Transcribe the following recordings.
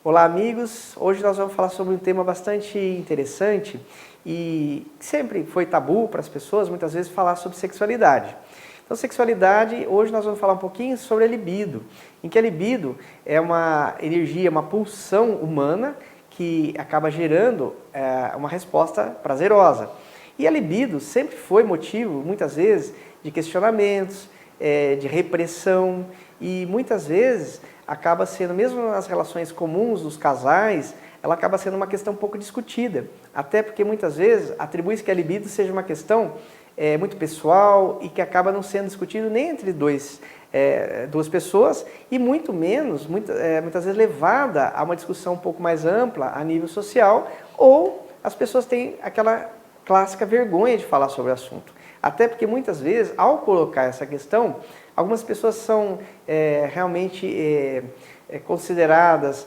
Olá, amigos! Hoje nós vamos falar sobre um tema bastante interessante e sempre foi tabu para as pessoas, muitas vezes, falar sobre sexualidade. Então, sexualidade, hoje nós vamos falar um pouquinho sobre a libido, em que a libido é uma energia, uma pulsão humana que acaba gerando uma resposta prazerosa. E a libido sempre foi motivo, muitas vezes, de questionamentos, de repressão e muitas vezes acaba sendo, mesmo nas relações comuns dos casais, ela acaba sendo uma questão um pouco discutida. Até porque muitas vezes atribui-se que a libido seja uma questão muito pessoal e que acaba não sendo discutido nem entre duas pessoas e muito menos, muitas vezes levada a uma discussão um pouco mais ampla a nível social, ou as pessoas têm aquela clássica vergonha de falar sobre o assunto. Até porque muitas vezes, ao colocar essa questão, algumas pessoas são realmente consideradas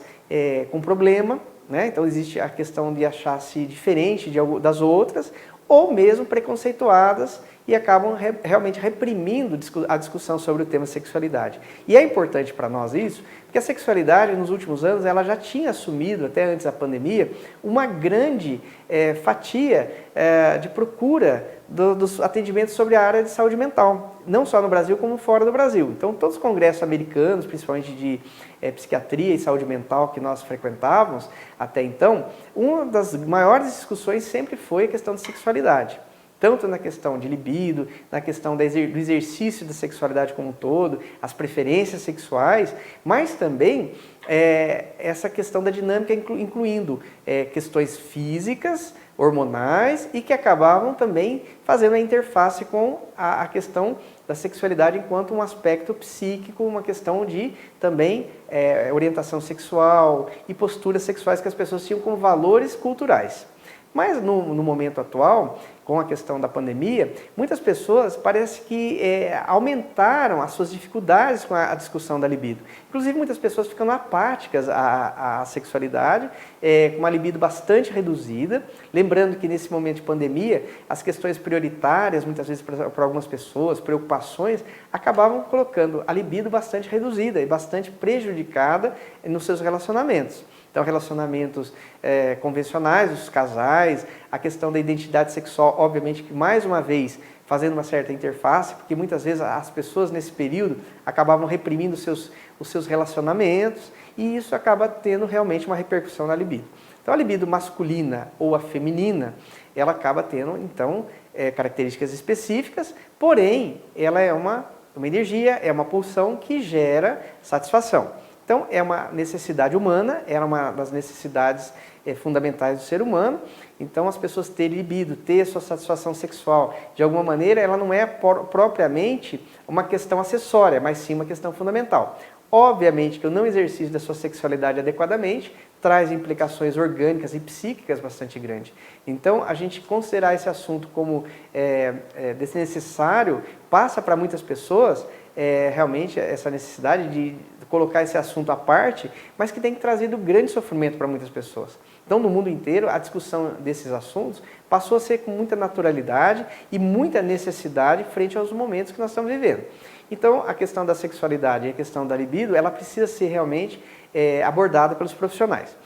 com problema, né? Então existe a questão de achar-se diferente das outras, ou mesmo preconceituadas e acabam realmente reprimindo a discussão sobre o tema sexualidade. E é importante para nós isso, porque a sexualidade nos últimos anos ela já tinha assumido, até antes da pandemia, uma grande fatia de procura dos atendimentos sobre a área de saúde mental, não só no Brasil como fora do Brasil. Então todos os congressos americanos, principalmente de psiquiatria e saúde mental que nós frequentávamos até então, uma das maiores discussões sempre foi a questão de sexualidade. Tanto na questão de libido, na questão do exercício da sexualidade como um todo, as preferências sexuais, mas também essa questão da dinâmica incluindo questões físicas, hormonais e que acabavam também fazendo a interface com a questão da sexualidade enquanto um aspecto psíquico, uma questão de também orientação sexual e posturas sexuais que as pessoas tinham como valores culturais. Mas no momento atual, com a questão da pandemia, muitas pessoas parece que aumentaram as suas dificuldades com a discussão da libido. Inclusive muitas pessoas ficando apáticas à sexualidade, com uma libido bastante reduzida. Lembrando que nesse momento de pandemia, as questões prioritárias, muitas vezes para algumas pessoas, preocupações, acabavam colocando a libido bastante reduzida e bastante prejudicada nos seus relacionamentos. Então, relacionamentos convencionais, os casais, a questão da identidade sexual, obviamente que mais uma vez fazendo uma certa interface, porque muitas vezes as pessoas nesse período acabavam reprimindo os seus relacionamentos e isso acaba tendo realmente uma repercussão na libido. Então, a libido masculina ou a feminina, ela acaba tendo, então, características específicas, porém, ela é uma energia, é uma pulsão que gera satisfação. Então, é uma necessidade humana, é uma das necessidades fundamentais do ser humano. Então, as pessoas terem libido, ter sua satisfação sexual, de alguma maneira, ela não é propriamente uma questão acessória, mas sim uma questão fundamental. Obviamente que o não exercício da sua sexualidade adequadamente traz implicações orgânicas e psíquicas bastante grandes. Então, a gente considerar esse assunto como desnecessário passa para muitas pessoas realmente essa necessidade de colocar esse assunto à parte, mas que tem trazido grande sofrimento para muitas pessoas. Então, no mundo inteiro, a discussão desses assuntos passou a ser com muita naturalidade e muita necessidade frente aos momentos que nós estamos vivendo. Então, a questão da sexualidade e a questão da libido, ela precisa ser realmente abordada pelos profissionais.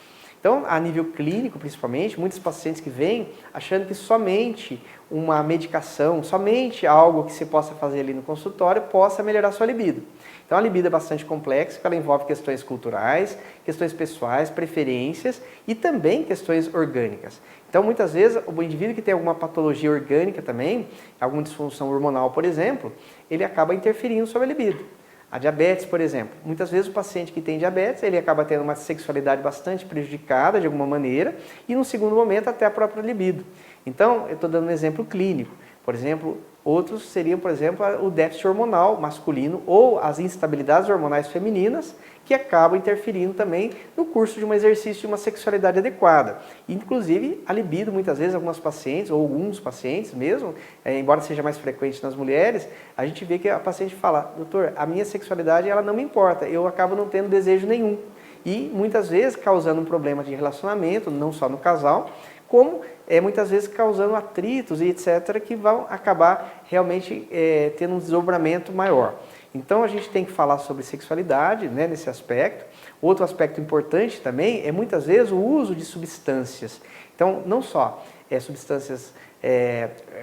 Então, a nível clínico, principalmente, muitos pacientes que vêm achando que somente uma medicação, somente algo que se possa fazer ali no consultório possa melhorar a sua libido. Então, a libido é bastante complexa, ela envolve questões culturais, questões pessoais, preferências e também questões orgânicas. Então, muitas vezes, o indivíduo que tem alguma patologia orgânica também, alguma disfunção hormonal, por exemplo, ele acaba interferindo sobre a libido. A diabetes, por exemplo. Muitas vezes o paciente que tem diabetes, ele acaba tendo uma sexualidade bastante prejudicada de alguma maneira e, no segundo momento, até a própria libido. Então, eu estou dando um exemplo clínico. Por exemplo, outros seriam, por exemplo, o déficit hormonal masculino ou as instabilidades hormonais femininas que acabam interferindo também no curso de um exercício de uma sexualidade adequada. Inclusive, a libido, muitas vezes, algumas pacientes, ou alguns pacientes mesmo, embora seja mais frequente nas mulheres, a gente vê que a paciente fala, doutor, a minha sexualidade ela não me importa, eu acabo não tendo desejo nenhum. E muitas vezes causando um problema de relacionamento, não só no casal, como muitas vezes causando atritos e etc., que vão acabar realmente tendo um desdobramento maior. Então a gente tem que falar sobre sexualidade, né, nesse aspecto. Outro aspecto importante também é muitas vezes o uso de substâncias. Então, não só substâncias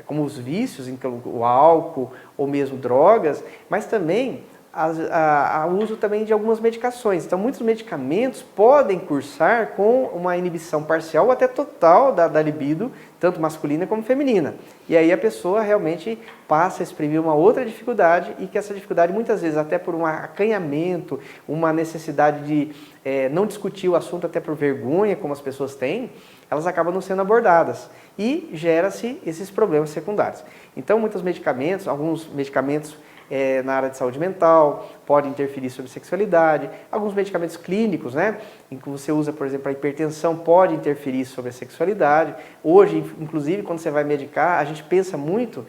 como os vícios, então, o álcool ou mesmo drogas, mas também o uso também de algumas medicações. Então, muitos medicamentos podem cursar com uma inibição parcial ou até total da libido, tanto masculina como feminina. E aí a pessoa realmente passa a exprimir uma outra dificuldade e que essa dificuldade muitas vezes até por um acanhamento, uma necessidade de não discutir o assunto até por vergonha, como as pessoas têm, elas acabam não sendo abordadas e gera-se esses problemas secundários. Então, muitos medicamentos, alguns medicamentos na área de saúde mental, pode interferir sobre sexualidade. Alguns medicamentos clínicos, em que você usa, por exemplo, a hipertensão, pode interferir sobre a sexualidade. Hoje, inclusive, quando você vai medicar, a gente pensa muito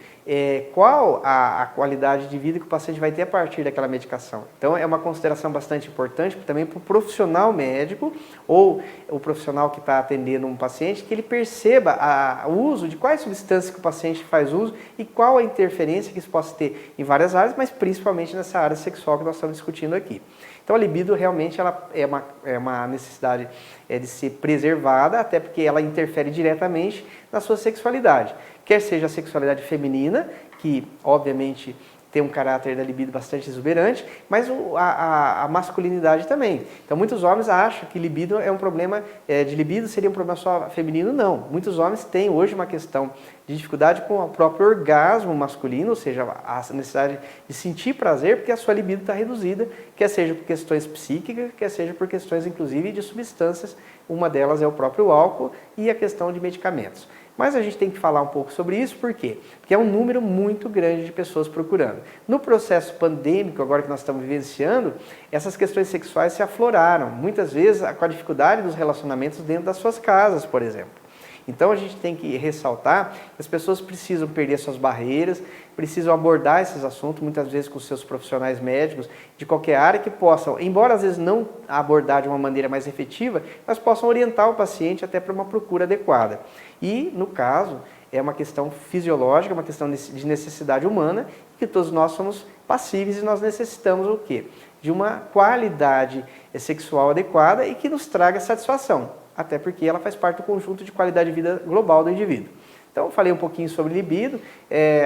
qual a qualidade de vida que o paciente vai ter a partir daquela medicação. Então, é uma consideração bastante importante também para o profissional médico ou o profissional que está atendendo um paciente, que ele perceba o uso de quais substâncias que o paciente faz uso e qual a interferência que isso possa ter em várias áreas, mas principalmente nessa área sexual que nós estamos discutindo aqui. Então a libido realmente ela é uma necessidade de ser preservada, até porque ela interfere diretamente na sua sexualidade. Quer seja a sexualidade feminina, que obviamente tem um caráter da libido bastante exuberante, mas a masculinidade também. Então muitos homens acham que libido é um problema, de libido seria um problema só feminino, não. Muitos homens têm hoje uma questão de dificuldade com o próprio orgasmo masculino, ou seja, a necessidade de sentir prazer, porque a sua libido está reduzida, quer seja por questões psíquicas, quer seja por questões inclusive de substâncias, uma delas é o próprio álcool e a questão de medicamentos. Mas a gente tem que falar um pouco sobre isso, por quê? Porque é um número muito grande de pessoas procurando. No processo pandêmico, agora que nós estamos vivenciando, essas questões sexuais se afloraram, muitas vezes com a dificuldade dos relacionamentos dentro das suas casas, por exemplo. Então a gente tem que ressaltar que as pessoas precisam perder suas barreiras, precisam abordar esses assuntos, muitas vezes com seus profissionais médicos de qualquer área que possam, embora às vezes não abordar de uma maneira mais efetiva, mas possam orientar o paciente até para uma procura adequada. E, no caso, é uma questão fisiológica, uma questão de necessidade humana, que todos nós somos passíveis e nós necessitamos o quê? De uma qualidade sexual adequada e que nos traga satisfação. Até porque ela faz parte do conjunto de qualidade de vida global do indivíduo. Então, eu falei um pouquinho sobre libido,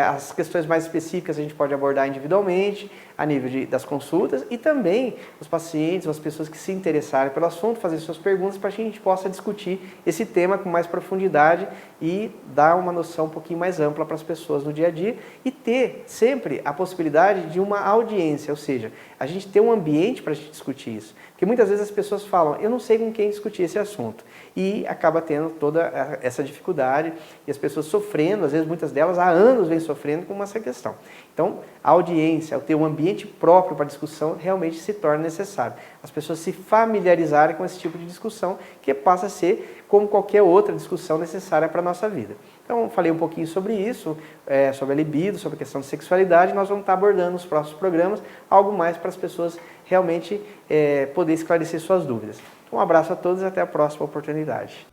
as questões mais específicas a gente pode abordar individualmente, a nível das consultas, e também os pacientes, as pessoas que se interessarem pelo assunto, fazer suas perguntas para que a gente possa discutir esse tema com mais profundidade e dar uma noção um pouquinho mais ampla para as pessoas no dia a dia e ter sempre a possibilidade de uma audiência, ou seja, a gente ter um ambiente para a gente discutir isso. Porque muitas vezes as pessoas falam, eu não sei com quem discutir esse assunto. E acaba tendo toda essa dificuldade e as pessoas sofrendo, às vezes muitas delas há anos vêm sofrendo com essa questão. Então, a audiência, ter um ambiente próprio para discussão realmente se torna necessário. As pessoas se familiarizarem com esse tipo de discussão que passa a ser como qualquer outra discussão necessária para a nossa vida. Então, falei um pouquinho sobre isso, sobre a libido, sobre a questão de sexualidade. Nós vamos estar abordando nos próximos programas algo mais para as pessoas realmente poder esclarecer suas dúvidas. Um abraço a todos e até a próxima oportunidade.